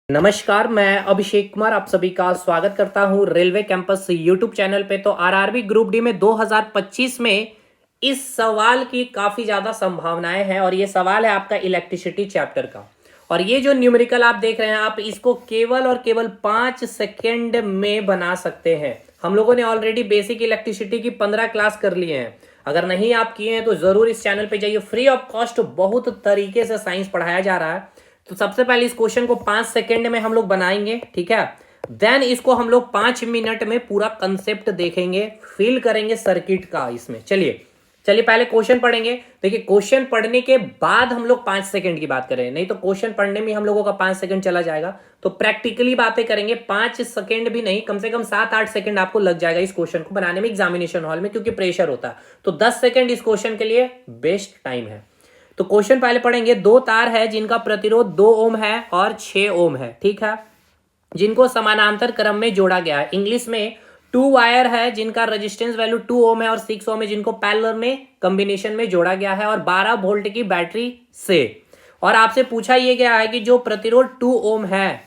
नमस्कार, मैं अभिषेक कुमार आप सभी का स्वागत करता हूं रेलवे कैंपस यूट्यूब चैनल पे। तो आरआरबी ग्रुप डी में 2025 में इस सवाल की काफ़ी ज़्यादा संभावनाएं हैं और ये सवाल है आपका इलेक्ट्रिसिटी चैप्टर का। और ये जो न्यूमेरिकल आप देख रहे हैं, आप इसको केवल और केवल 5 सेकेंड में बना सकते हैं। हम लोगों ने ऑलरेडी बेसिक इलेक्ट्रिसिटी की 15 क्लास कर लिए हैं। अगर नहीं आप किए हैं तो ज़रूर इस चैनल पे जाइए, फ्री ऑफ कॉस्ट बहुत तरीके से साइंस पढ़ाया जा रहा है। तो सबसे पहले इस क्वेश्चन को 5 सेकेंड में हम लोग बनाएंगे, ठीक है। देन इसको हम लोग 5 मिनट में पूरा कंसेप्ट देखेंगे, फील करेंगे सर्किट का इसमें। चलिए पहले क्वेश्चन पढ़ेंगे। देखिए, क्वेश्चन पढ़ने के बाद हम लोग 5 सेकंड की बात करें, नहीं तो क्वेश्चन पढ़ने में हम लोगों का 5 सेकंड चला जाएगा। तो प्रैक्टिकली बातें करेंगे, 5 सेकंड भी नहीं, कम से कम 7-8 सेकंड आपको लग जाएगा इस क्वेश्चन को बनाने में एग्जामिनेशन हॉल में, क्योंकि प्रेशर होता है। तो 10 सेकंड इस क्वेश्चन के लिए बेस्ट टाइम है। तो क्वेश्चन पहले पढ़ेंगे। दो तार है जिनका प्रतिरोध 2 ओम है और 6 ओम है, ठीक है, जिनको समानांतर क्रम में जोड़ा गया है। इंग्लिश में 2 वायर है जिनका रेजिस्टेंस वैल्यू 2 ओम है और 6 ओम है, जिनको पैरेलल में कॉम्बिनेशन में जोड़ा गया है और 12 वोल्ट की बैटरी से। और आपसे पूछा यह गया है कि जो प्रतिरोध 2 ओम है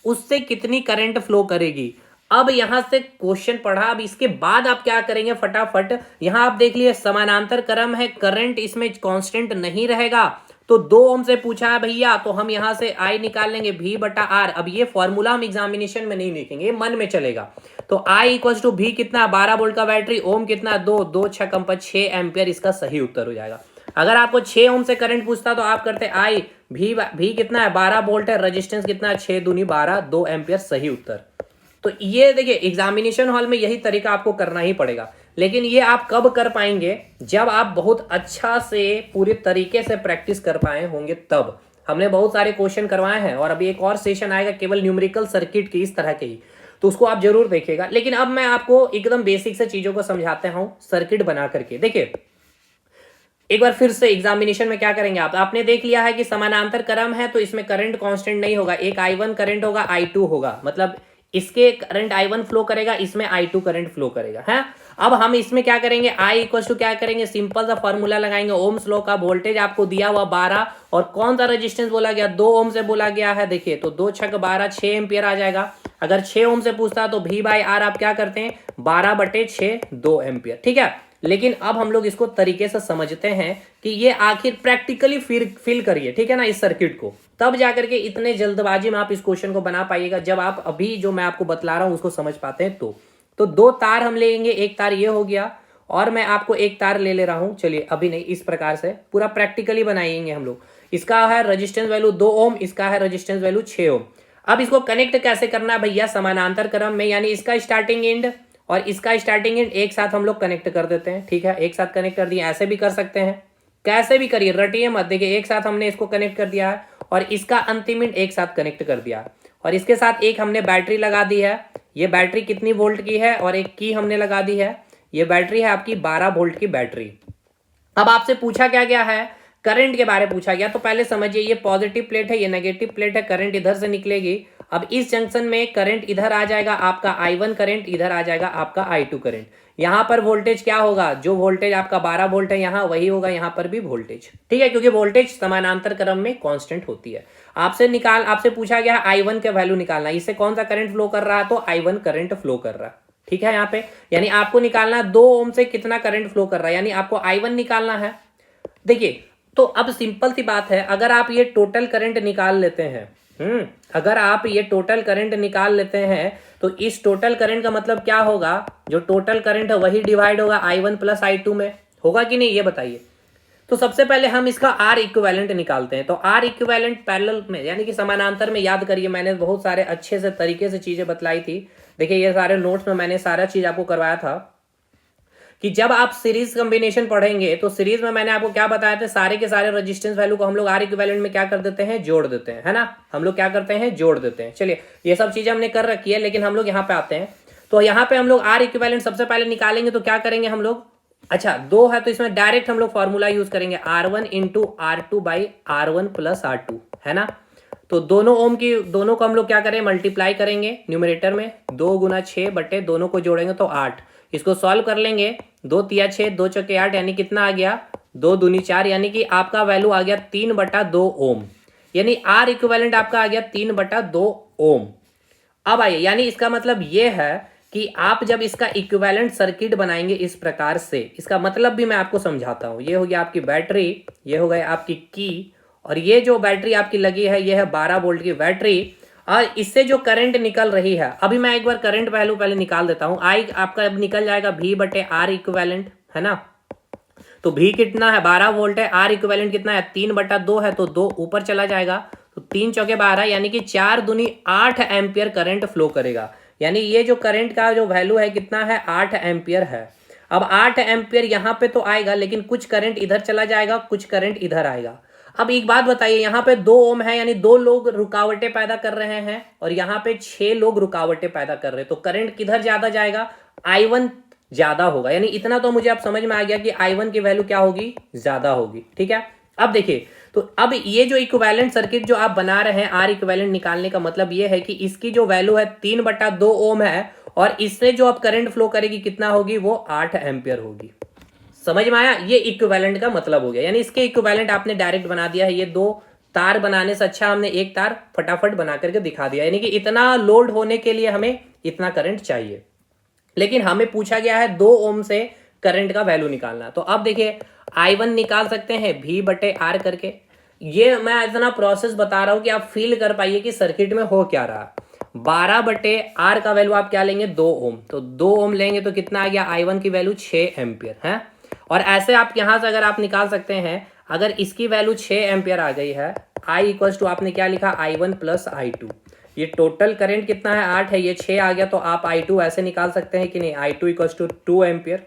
उससे कितनी करंट फ्लो करेगी। अब यहां से क्वेश्चन पढ़ा, अब इसके बाद आप क्या करेंगे फटाफट। यहां आप देख लिए समानांतर क्रम है, करंट इसमें कांस्टेंट नहीं रहेगा। तो 2 ओम से पूछा है भैया, तो हम यहां से आई निकाल लेंगे V/R। अब ये फॉर्मूला हम एग्जामिनेशन में नहीं लिखेंगे, ये मन में चलेगा। तो I इक्वल टू V कितना, 12 वोल्ट का बैटरी, ओम कितना 2, 2 6 कम 6 एम्पियर, इसका सही उत्तर हो जाएगा। अगर आपको 6 ओम से करंट पूछता तो आप करते I V कितना है, 12 वोल्ट है, रेजिस्टेंस कितना है 6 दूनी 12, 2 एम्पियर, सही उत्तर। तो ये देखिए, एग्जामिनेशन हॉल में यही तरीका आपको करना ही पड़ेगा। लेकिन ये आप कब कर पाएंगे, जब आप बहुत अच्छा से पूरे तरीके से प्रैक्टिस कर पाए होंगे तब। हमने बहुत सारे क्वेश्चन करवाए हैं और अभी एक और सेशन आएगा केवल न्यूमेरिकल सर्किट की, इस तरह के ही, तो उसको आप जरूर देखिएगा। लेकिन अब मैं आपको एकदम बेसिक से चीजों को समझाते हूं सर्किट बना करके। देखिए एक बार फिर से एग्जामिनेशन में क्या करेंगे, आपने देख लिया है कि समानांतर क्रम है तो इसमें करंट कांस्टेंट नहीं होगा। एक I1 करंट होगा, I2 होगा, मतलब इसके करंट I1 फ्लो करेगा, इसमें I2 करंट फ्लो करेगा, है। अब हम इसमें क्या करेंगे, I इक्वल टू क्या करेंगे, सिंपल सा फॉर्मूला लगाएंगे, ओम्स लॉ का। वोल्टेज आपको दिया हुआ 12 और कौन सा रेजिस्टेंस बोला गया, 2 ओम से बोला गया है। देखिए तो 2 6 12, 6 एम्पियर आ जाएगा। अगर 6 ओम से पूछता तो V/R आप क्या करते हैं, 12/6, 2 एम्पियर, ठीक है। लेकिन अब हम लोग इसको तरीके से समझते हैं कि ये आखिर प्रैक्टिकली फील करिए, ठीक है ना, इस सर्किट को, तब जाकर के इतने जल्दबाजी में आप इस क्वेश्चन को बना पाइएगा। जब आप अभी जो मैं आपको बतला रहा हूं उसको समझ पाते हैं तो 2 तार हम लेंगे, एक तार ये हो गया और मैं आपको एक तार ले रहा हूं। चलिए अभी नहीं, इस प्रकार से पूरा प्रैक्टिकली बनाएंगे हम लोग। इसका है रेजिस्टेंस वैल्यू 2 ओम, इसका है रेजिस्टेंस वैल्यू 6 ओम। अब इसको कनेक्ट कैसे करना है भैया, समानांतर क्रम में, यानी इसका स्टार्टिंग एंड और इसका स्टार्टिंग एंड एक साथ हम लोग कनेक्ट कर देते हैं, ठीक है। एक साथ कनेक्ट कर दिए, ऐसे भी कर सकते हैं, कैसे भी करिए, रटिए मत। देखिए एक साथ हमने इसको कनेक्ट कर दिया है और इसका अंतिम एंड एक साथ कनेक्ट कर दिया और इसके साथ एक हमने बैटरी लगा दी है। ये बैटरी कितनी वोल्ट की है और एक की हमने लगा दी है। ये बैटरी है आपकी 12 वोल्ट की बैटरी। अब आपसे पूछा क्या गया है, करंट के बारे में पूछा गया। तो पहले समझिए, ये पॉजिटिव प्लेट है, ये नेगेटिव प्लेट है, करंट इधर से निकलेगी। अब इस जंक्शन में करंट इधर आ जाएगा आपका I1 करंट, इधर आ जाएगा आपका I2 करंट। यहां पर वोल्टेज क्या होगा, जो वोल्टेज आपका 12 वोल्ट है यहां वही होगा यहां पर भी वोल्टेज, ठीक है, क्योंकि वोल्टेज समानांतर क्रम में कांस्टेंट होती है। आपसे पूछा गया I1 के वैल्यू निकालना, इससे कौन सा करंट फ्लो कर रहा है, तो I1 करंट फ्लो कर रहा है, ठीक है। यहाँ पे यानी आपको निकालना 2 ओम से कितना करंट फ्लो कर रहा है, यानी आपको I1 निकालना है। देखिए तो अब सिंपल सी बात है, अगर आप ये टोटल करंट निकाल लेते हैं, अगर आप ये टोटल करंट निकाल लेते हैं तो इस टोटल करंट का मतलब क्या होगा, जो टोटल करंट है वही डिवाइड होगा I1 प्लस I2 में, होगा कि नहीं ये बताइए। तो सबसे पहले हम इसका R इक्विवेलेंट निकालते हैं। तो R इक्विवेलेंट पैरेलल में यानी कि समानांतर में, याद करिए मैंने बहुत सारे अच्छे से तरीके से चीजें बतलाई थी। देखिए ये सारे नोट्स में मैंने सारा चीज आपको करवाया था कि जब आप सीरीज कॉम्बिनेशन पढ़ेंगे तो सीरीज में मैंने आपको क्या बताया था, सारे के सारे रेजिस्टेंस वैल्यू को हम लोग R इक्विवेलेंट में क्या कर देते हैं, जोड़ देते हैं, है ना। हम लोग क्या करते हैं, जोड़ देते हैं। चलिए ये सब चीजें हमने कर रखी है, लेकिन हम लोग यहाँ पे आते हैं। तो यहाँ पे हम लोग R इक्विवेलेंट सबसे पहले निकालेंगे तो क्या करेंगे हम लोग, अच्छा 2 है तो इसमें डायरेक्ट हम लोग फॉर्मूला यूज करेंगे, R1 into R2 by R1 plus R2, है ना। तो दोनों ओम की, दोनों को हम लोग क्या करें, मल्टीप्लाई करेंगे न्यूमरेटर में, 2 गुना 6 बटे दोनों को जोड़ेंगे तो 8। इसको सॉल्व कर लेंगे, 2 तिया 6, 2 चौके 8, यानी कितना आ गया, 2 दूनी 4, यानी कि आपका वैल्यू आ गया 3/2 ओम। यानी R इक्विवेलेंट आपका आ गया 3/2 ओम। अब आइए, यानी इसका मतलब ये है कि आप जब इसका इक्विवेलेंट सर्किट बनाएंगे इस प्रकार से, इसका मतलब भी मैं आपको समझाता हूं। ये हो गया आपकी बैटरी, ये हो गया आपकी की, और ये जो बैटरी आपकी लगी है ये है 12 वोल्ट की बैटरी, और इससे जो करंट निकल रही है, अभी मैं एक बार करंट वैल्यू पहले निकाल देता हूं। आई आपका अब निकल जाएगा V बटे आर इक्विवेलेंट, है ना। तो V कितना है, 12 वोल्ट है, आर इक्विवेलेंट कितना है, 3/2 है, तो 2 ऊपर चला जाएगा, तो 3 चौके 12, यानी कि 4 दूनी 8 एम्पियर करंट फ्लो करेगा। यानी ये जो करंट का जो वैल्यू है कितना है, 8 एम्पियर है। अब 8 एम्पियर यहां पे तो आएगा, लेकिन कुछ करंट इधर चला जाएगा, कुछ करंट इधर आएगा। अब एक बात बताइए, यहाँ पे 2 ओम है, यानी 2 लोग रुकावटें पैदा कर रहे हैं, और यहाँ पे 6 लोग रुकावटें पैदा कर रहे हैं, तो करंट किधर ज्यादा जाएगा, I1 ज्यादा होगा। यानी इतना तो मुझे अब समझ में आ गया कि I1 की वैल्यू क्या होगी, ज्यादा होगी। ठीक है, अब देखिए, तो अब ये जो इक्विवेलेंट सर्किट जो आप बना रहे हैं, आर इक्विवेलेंट निकालने का मतलब ये है कि इसकी जो वैल्यू है 3/2 ओम है, और इससे जो अब करंट फ्लो करेगी कितना होगी, वो 8 एम्पियर होगी। समझ में आया, ये इक्विवेलेंट का मतलब हो गया। यानी इसके इक्विवेलेंट आपने डायरेक्ट बना दिया है। ये 2 तार बनाने से अच्छा हमने एक तार फटाफट बना करके दिखा दिया, यानी कि इतना लोड होने के लिए हमें इतना करंट चाहिए। लेकिन हमें पूछा गया है 2 ओम से करंट का वैल्यू निकालना। तो अब देखिए, I1 निकाल सकते हैं V बटे आर करके। ये मैं इतना प्रोसेस बता रहा हूं कि आप फील कर पाइए कि सर्किट में हो क्या रहा। 12 बटे आर का वैल्यू आप क्या लेंगे, 2 ओम, तो 2 ओम लेंगे तो कितना आ गया, I1 की वैल्यू 6 एम्पियर है। और ऐसे आप यहां से अगर आप निकाल सकते हैं, अगर इसकी वैल्यू 6 एम्पियर आ गई है, I इक्वल टू आपने क्या लिखा, I1 प्लस I2। ये टोटल करंट कितना है, 8 है, ये 6 आ गया, तो आप I2 ऐसे निकाल सकते हैं कि नहीं, I2 इक्वल टू 2 एम्पियर,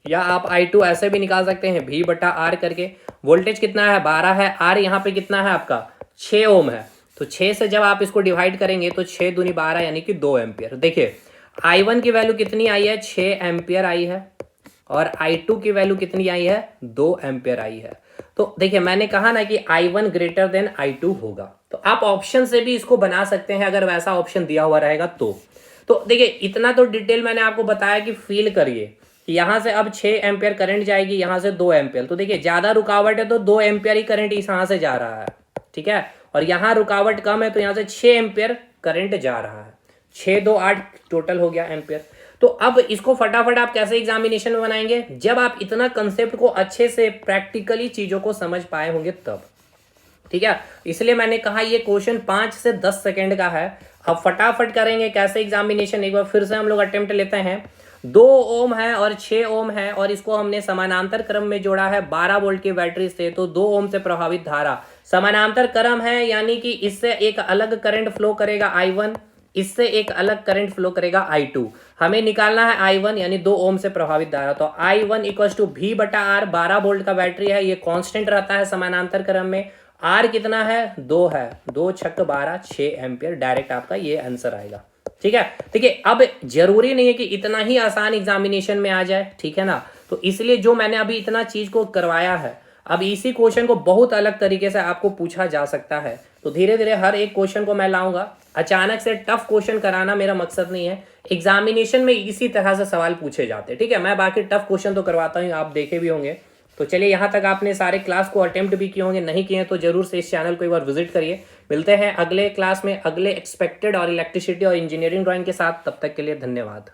या आप I2 ऐसे भी निकाल सकते हैं V बटा आर करके। वोल्टेज कितना है, 12 है, आर यहाँ पे कितना है आपका, 6 ओम है, तो 6 से जब आप इसको डिवाइड करेंगे तो 6 दूनी 12, यानी कि 2 एम्पियर। देखिए I1 की वैल्यू कितनी आई है, 6 एम्पियर आई है, और I2 की वैल्यू कितनी आई है, 2 एम्पियर आई है। तो देखिए, मैंने कहा ना कि I1 ग्रेटर देन I2 होगा, तो आप ऑप्शन से भी इसको बना सकते हैं अगर वैसा ऑप्शन दिया हुआ रहेगा तो देखिए, इतना तो डिटेल मैंने आपको बताया कि फील करिए कि यहां से अब 6 एम्पियर करंट जाएगी, यहां से 2 एम्पियर, तो देखिए ज्यादा रुकावट है तो 2 एम्पियर ही करंट यहां से जा रहा है। ठीक है, और यहां रुकावट कम है तो यहां से 6 एम्पियर करंट जा रहा है, 6 2 8 टोटल हो गया एम्पियर। तो अब इसको फटाफट आप कैसे एग्जामिनेशन में बनाएंगे, जब आप इतना कंसेप्ट को अच्छे से प्रैक्टिकली चीजों को समझ पाए होंगे तब। ठीक है, इसलिए मैंने कहा ये क्वेश्चन 5 से 10 सेकंड का है। अब फटाफट करेंगे कैसे एग्जामिनेशन, एक बार फिर से हम लोग अटेम्प्ट लेते हैं। 2 ओम है और 6 ओम है, और इसको हमने समानांतर क्रम में जोड़ा है 12 वोल्ट की बैटरी से, तो 2 ओम से प्रभावित धारा समानांतर क्रम है, यानी कि इससे एक अलग करंट फ्लो करेगा I1, इससे एक अलग करंट फ्लो करेगा I2। हमें निकालना है I1, यानी 2 ओम से प्रभावित धारा, तो I1 इक्वल टू V बटा आर, 12 वोल्ट का बैटरी है, ये कांस्टेंट रहता है समानांतर क्रम में। R कितना है, 2 है, 2 छक 12, 6 एम्पियर, डायरेक्ट आपका ये आंसर आएगा। ठीक है, देखिए अब जरूरी नहीं है कि इतना ही आसान एग्जामिनेशन में आ जाए, ठीक है ना, तो इसलिए जो मैंने अभी इतना चीज को करवाया है, अब इसी क्वेश्चन को बहुत अलग तरीके से आपको पूछा जा सकता है। तो धीरे धीरे हर एक क्वेश्चन को मैं लाऊंगा, अचानक से टफ क्वेश्चन कराना मेरा मकसद नहीं है। एग्जामिनेशन में इसी तरह से सवाल पूछे जाते हैं, ठीक है, मैं बाकी टफ क्वेश्चन तो करवाता हूँ, आप देखे भी होंगे। तो चलिए, यहाँ तक आपने सारे क्लास को अटेम्प्ट भी किए होंगे, नहीं किए तो जरूर से इस चैनल को एक बार विजिट करिए। मिलते हैं अगले क्लास में अगले एक्सपेक्टेड और इलेक्ट्रिसिटी और इंजीनियरिंग ड्राइंग के साथ, तब तक के लिए धन्यवाद।